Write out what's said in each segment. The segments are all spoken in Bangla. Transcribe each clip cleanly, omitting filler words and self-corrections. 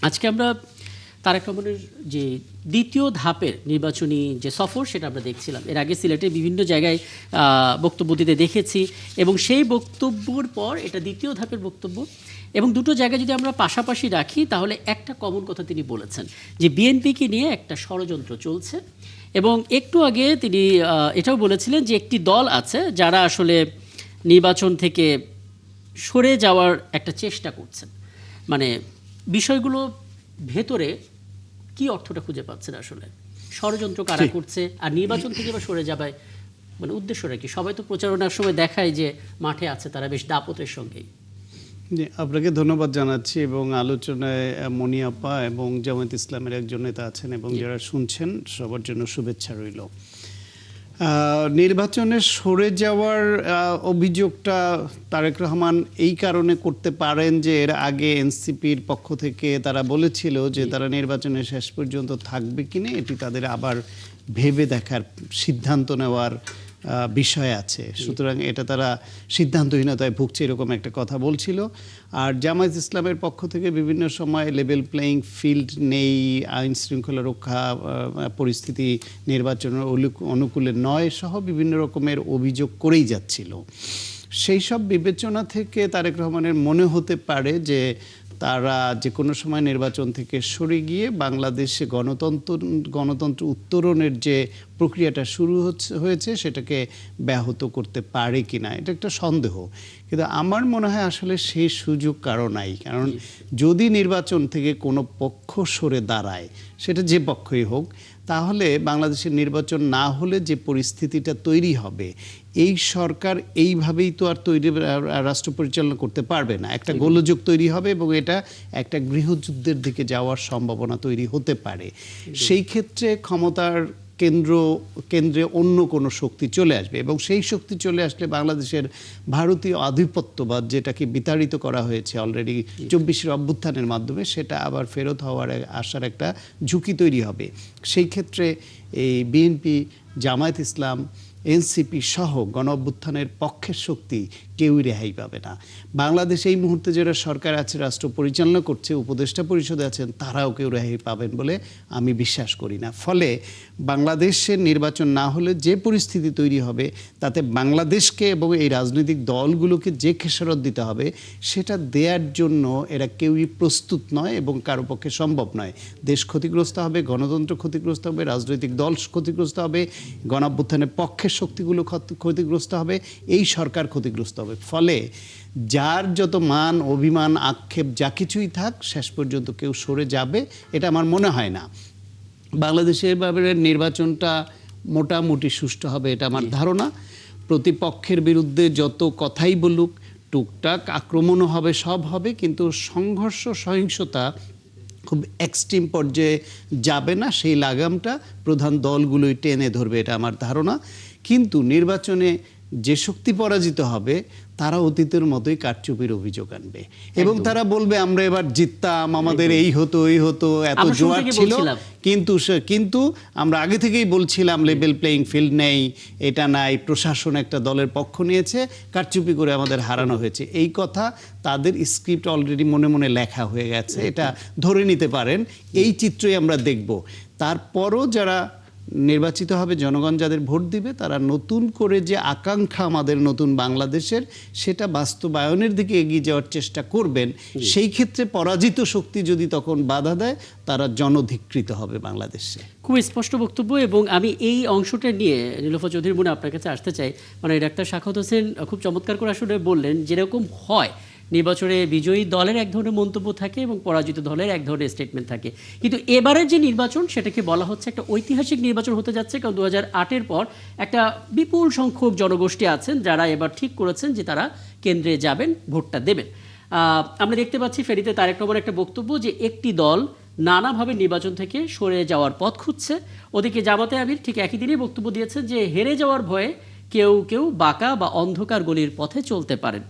আজকে আমরা তারেক রহমানের যে দ্বিতীয় ধাপের নির্বাচনী যে সফর সেটা আমরা দেখছিলাম। এর আগে সিলেটের বিভিন্ন জায়গায় বক্তব্য দিতে দেখেছি এবং সেই বক্তব্যের পর এটা দ্বিতীয় ধাপের বক্তব্য এবং দুটো জায়গায় যদি আমরা পাশাপাশি রাখি তাহলে একটা কমন কথা তিনি বলেছেন যে বিএনপিকে নিয়ে একটা ষড়যন্ত্র চলছে এবং একটু আগে তিনি এটাও বলেছিলেন যে একটি দল আছে যারা আসলে নির্বাচন থেকে সরে যাওয়ার একটা চেষ্টা করছেন। মানে বিষয়গুলো ভেতরে কি অর্থটা খুঁজে পাচ্ছেন আসলে, ষড়যন্ত্র কারা করছে আর নির্বাচন থেকে বা সরে যাবে মানে উদ্দেশ্যটা কি? সবাই তো প্রচারণার সময় দেখায় যে মাঠে আছে তারা বেশ দাপটের সঙ্গেই। আপনাকে ধন্যবাদ জানাচ্ছি এবং আলোচনায় মনি আপা এবং জামায়াত ইসলামের একজন নেতা আছেন এবং যারা শুনছেন সবার জন্য শুভেচ্ছা রইল। নির্বাচনে সরে যাওয়ার অভিযোগটা তারেক রহমান এই কারণে করতে পারেন যে এর আগে এনসিপির পক্ষ থেকে তারা বলেছিল যে তারা নির্বাচনে শেষ পর্যন্ত থাকবে কিনা এটি তাদের আবার ভেবে দেখার সিদ্ধান্ত নেওয়ার বিষয় আছে, সুতরাং এটা তারা সিদ্ধান্তহীনতায় ভুগছে এরকম একটা কথা বলছিল। আর জামায়াত ইসলামের পক্ষ থেকে বিভিন্ন সময় লেভেল প্লেয়িং ফিল্ড নেই, আইন শৃঙ্খলা রক্ষা পরিস্থিতি নির্বাচনের অনুকূলে নয় সহ বিভিন্ন রকমের অভিযোগ করেই যাচ্ছিল। সেই সব বিবেচনা থেকে তারেক রহমানের মনে হতে পারে যে তারা যে কোনো সময় নির্বাচন থেকে সরে গিয়ে বাংলাদেশে গণতন্ত্র উত্তরণের যে প্রক্রিয়াটা শুরু হয়েছে সেটাকে ব্যাহত করতে পারে কিনা এটা একটা সন্দেহ। কিন্তু আমার মনে হয় আসলে সেই সুযোগ কারো নাই, কারণ যদি নির্বাচন থেকে কোনো পক্ষ সরে দাঁড়ায় সেটা যে পক্ষই হোক, তাহলে বাংলাদেশের নির্বাচন না হলে যে পরিস্থিতিটা তৈরি হবে এই সরকার এইভাবেই তো আর রাষ্ট্র পরিচালনা করতে পারবে না। একটা গোলযোগ তৈরি হবে এবং এটা একটা গৃহযুদ্ধের দিকে যাওয়ার সম্ভাবনা তৈরি হতে পারে। সেই ক্ষেত্রে ক্ষমতার কেন্দ্রে অন্য কোনো শক্তি চলে আসবে এবং সেই শক্তি চলে আসলে বাংলাদেশের ভারতীয় আধিপত্যবাদ যেটাকে বিতাড়িত করা হয়েছে অলরেডি 24-এর অভ্যুত্থানের মাধ্যমে সেটা আবার ফেরত হওয়ার আসার একটা ঝুঁকি তৈরি হবে। সেই ক্ষেত্রে এই বিএনপি, জামায়াত ইসলাম, এনসিপি সহ গণ অভ্যুত্থানের পক্ষের শক্তি কেউই রেহাই পাবে না। বাংলাদেশ এই মুহূর্তে যারা সরকার আছে, রাষ্ট্র পরিচালনা করছে, উপদেষ্টা পরিষদে আছেন, তারাও কেউ রেহাই পাবেন বলে আমি বিশ্বাস করি না। ফলে বাংলাদেশের নির্বাচন না হলে যে পরিস্থিতি তৈরি হবে তাতে বাংলাদেশকে এবং এই রাজনৈতিক দলগুলোকে যে খেসারত দিতে হবে সেটা দেওয়ার জন্য এরা কেউই প্রস্তুত নয় এবং কারো পক্ষে সম্ভব নয়। দেশ ক্ষতিগ্রস্ত হবে, গণতন্ত্র ক্ষতিগ্রস্ত হবে, রাজনৈতিক দল ক্ষতিগ্রস্ত হবে, গণ অভ্যুত্থানের পক্ষের শক্তিগুলো ক্ষতিগ্রস্ত হবে, এই সরকার ক্ষতিগ্রস্ত হবে। ফলে যার যত মান অভিমান আক্ষেপ যা কিছুই থাক শেষ পর্যন্ত কেউ সরে যাবে এটা আমার মনে হয় না। বাংলাদেশের নির্বাচনটা মোটামুটি সুষ্ঠু হবে এটা আমার ধারণা। প্রতিপক্ষের বিরুদ্ধে যত কথাই বলুক, টুকটাক আক্রমণও হবে, সব হবে, কিন্তু সংঘর্ষ সহিংসতা খুব এক্সট্রিম পর্যায়ে যাবে না। সেই লাগামটা প্রধান দলগুলোই টেনে ধরবে এটা আমার ধারণা। কিন্তু নির্বাচনে যে শক্তি পরাজিত হবে তারা অতীতের মতোই কারচুপির অভিযোগ আনবে এবং তারা বলবে আমরা এবার জিততাম, আমাদের এই হতো এত জোয়ার ছিল, কিন্তু আমরা আগে থেকেই বলছিলাম লেভেল প্লেয়িং ফিল্ড নেই, এটা নাই, প্রশাসন একটা দলের পক্ষ নিয়েছে, কারচুপি করে আমাদের হারানো হয়েছে। এই কথা তাদের স্ক্রিপ্ট অলরেডি মনে মনে লেখা হয়ে গেছে, এটা ধরে নিতে পারেন। এই চিত্রই আমরা দেখব। তারপরও যারা নির্বাচিত হবে, জনগণ যাদের ভোট দিবে, তারা নতুন করে যে আকাঙ্ক্ষা আমাদের নতুন বাংলাদেশের সেটা বাস্তবায়নের দিকে এগিয়ে যাওয়ার চেষ্টা করবেন। সেই ক্ষেত্রে পরাজিত শক্তি যদি তখন বাধা দেয় তারা জনধিকৃত হবে বাংলাদেশে। খুব স্পষ্ট বক্তব্য এবং আমি এই অংশটা নিয়ে নীলোফা চৌধুরী মনে আপনার কাছে আসতে চাই। মানে ডাক্তার সাখাওয়াত হোসেন খুব চমৎকার করে আসলে বললেন যেরকম হয় নির্বাচনে বিজয়ী দলের এক ধরনের মন্তব্য থাকে এবং পরাজিত দলের এক ধরনের স্টেটমেন্ট থাকে, কিন্তু এবারের যে নির্বাচন সেটাকে বলা হচ্ছে একটা ঐতিহাসিক নির্বাচন হতে যাচ্ছে। কারণ 2008-এর পর একটা বিপুল সংখ্যক জনগোষ্ঠী আছেন যারা এবার ঠিক করেছেন যে তারা কেন্দ্রে যাবেন, ভোটটা দেবেন। আমরা দেখতে পাচ্ছি ফেরিতে তারেক রহমানের একটা বক্তব্য যে একটি দল নানাভাবে নির্বাচন থেকে সরে যাওয়ার পথ খুঁজছে। ওদিকে জামাতে আমির ঠিক একই দিনেই বক্তব্য দিয়েছেন যে হেরে যাওয়ার ভয়ে কেউ কেউ বাঁকা বা অন্ধকার গলির পথে চলতে পারেন।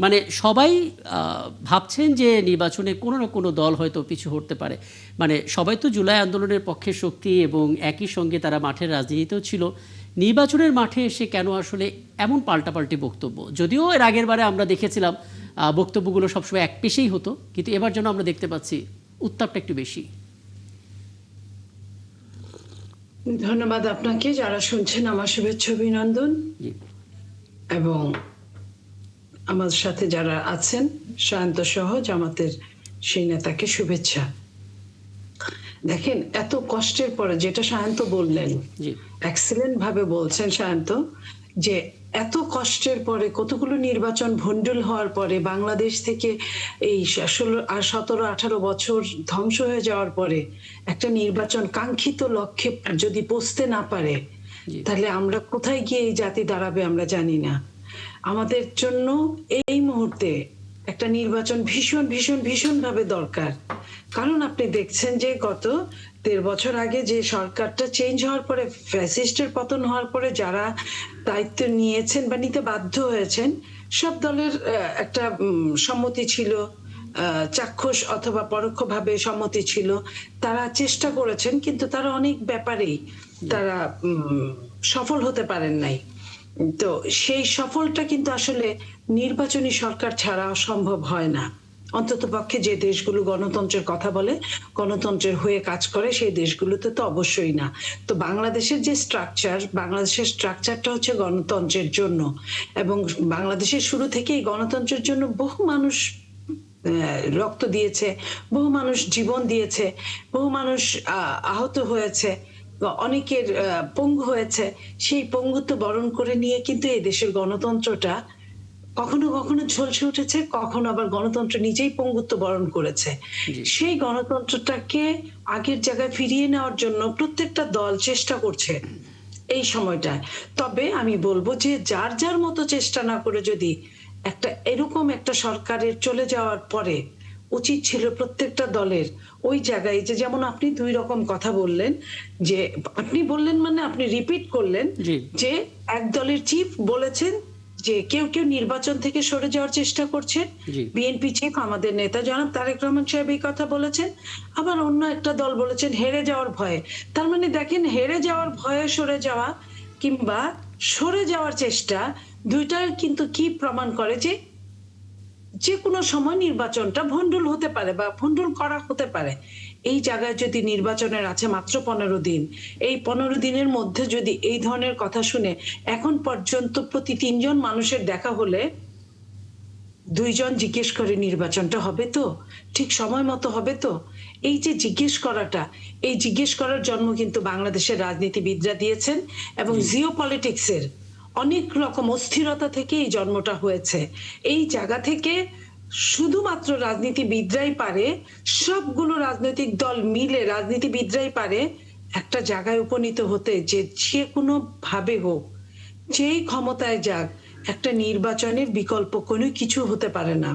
মানে সবাই ভাবছেন যে নির্বাচনে কোনো না কোনো দল হয়তো পিছু হটতে পারে। মানে সবাই তো জুলাই আন্দোলনের পক্ষের শক্তি এবং একই সঙ্গে তারা মাঠের রাজনীতিতেও ছিল। নির্বাচনের মাঠে এসে কেন আসলে এমন পাল্টাপাল্টি বক্তব্য? যদিও এর আগের বারে আমরা দেখেছিলাম বক্তব্যগুলো সবসময় এক পেশেই হতো, কিন্তু এবার যেন আমরা দেখতে পাচ্ছি উত্তাপটা একটু বেশি? ধন্যবাদ আপনাকে। যারা শুনছেন আমার শুভেচ্ছা অভিনন্দন, জি এবং আমার সাথে যারা আছেন সায়ন্ত সহ জামাতের সেই নেতাকে শুভেচ্ছা। দেখেন, এত কষ্টের পরে যেটা সায়ন্ত বললেন, জি এক্সেলেন্ট ভাবে বলছেন সায়ন্ত, যে এত কষ্টের পরে কতগুলো নির্বাচন ভণ্ডুল হওয়ার পরে বাংলাদেশ থেকে এই 17-18 বছর ধ্বংস হয়ে যাওয়ার পরে একটা নির্বাচন কাঙ্ক্ষিত লক্ষ্যে যদি পৌঁছতে না পারে, জি তাহলে আমরা কোথায় গিয়ে এই জাতি দাঁড়াবে আমরা জানি না। আমাদের জন্য এই মুহূর্তে একটা নির্বাচন ভীষণ ভীষণ ভীষণ ভাবে দরকার। কারণ আপনি দেখছেন যে গত 13 বছর আগে যে সরকারটা চেঞ্জ হওয়ার পরে, ফ্যাসিস্টের পতন হওয়ার পরে যারা দায়িত্ব নিয়েছেন বা নিতে বাধ্য হয়েছেন, সব দলের একটা সম্মতি ছিল, চাক্ষুষ অথবা পরোক্ষভাবে সম্মতি ছিল। তারা চেষ্টা করেছেন, কিন্তু তারা অনেক ব্যাপারেই তারা সফল হতে পারেন নাই। তো সেই সফলটা কিন্তু আসলে নির্বাচনী সরকার ছাড়া সম্ভব হয় না। অন্তত পক্ষে যে দেশগুলো গণতন্ত্রের কথা বলে, গণতন্ত্রের হয়ে কাজ করে, সেই দেশগুলোতে তো অবশ্যই না। তো বাংলাদেশের যে স্ট্রাকচার, বাংলাদেশের স্ট্রাকচারটা হচ্ছে গণতন্ত্রের জন্য, এবং বাংলাদেশের শুরু থেকেই গণতন্ত্রের জন্য বহু মানুষ রক্ত দিয়েছে, বহু মানুষ জীবন দিয়েছে, বহু মানুষ আহত হয়েছে, অনেকের পঙ্গু হয়েছে। সেই পঙ্গুত্ব বরণ করে নিয়ে কিন্তু এই দেশের গণতন্ত্রটা কখনো কখনো ঝলসে উঠেছে, কখনো আবার গণতন্ত্র নিজেই পঙ্গুত্ব বরণ করেছে। জি সেই গণতন্ত্রটাকে আগের জায়গায় ফিরিয়ে নেওয়ার জন্য প্রত্যেকটা দল চেষ্টা করছে এই সময়টায়। তবে আমি বলবো যে যার যার মতো চেষ্টা না করে যদি একটা এরকম একটা সরকারের চলে যাওয়ার পরে উচিত ছিল প্রত্যেকটা দলের ওই জায়গায়, যে যেমন আপনি দুই রকম কথা বললেন, যে আপনি বললেন মানে আপনি রিপিট করলেন জি যে এক দলের চিফ বলেছেন যে কেউ কেউ নির্বাচন থেকে সরে যাওয়ার চেষ্টা করছে। জি বিএনপি চিফ আমাদের নেতা জনাব তারেক রহমান সাহেব এই কথা বলেছেন। আবার অন্য একটা দল বলেছেন হেরে যাওয়ার ভয়ে। তার মানে দেখেন, হেরে যাওয়ার ভয়ে সরে যাওয়া কিংবা সরে যাওয়ার চেষ্টা, দুইটাই কিন্তু কি প্রমাণ করে যে যে কোনো সময় নির্বাচনটা ভণ্ডুল হতে পারে বা ভণ্ডুল করা হতে পারে। এই জায়গায় যদি নির্বাচনের আছে মাত্র 15 দিন, এই 15 দিনের মধ্যে যদি এই ধরনের কথা শুনে এখন পর্যন্ত প্রতি 3 জন মানুষের দেখা হলে 2 জন জিজ্ঞেস করে নির্বাচনটা হবে তো, ঠিক সময় মতো হবে তো। এই যে জিজ্ঞেস করাটা, এই জিজ্ঞেস করার জন্ম কিন্তু বাংলাদেশের রাজনীতিবিদরা দিয়েছেন, এবং জিও পলিটিক্সের অনেক রকম অস্থিরতা থেকে এই জন্মটা হয়েছে। এই জায়গা থেকে শুধুমাত্র রাজনীতিবিদরাই পারে, সবগুলো রাজনৈতিক দল মিলে রাজনীতিবিদরাই পারে একটা জায়গায় উপনীত হতে, যে কোনো ভাবে হোক, যেই ক্ষমতায় যাক, একটা নির্বাচনের বিকল্প কোনো কিছু হতে পারে না।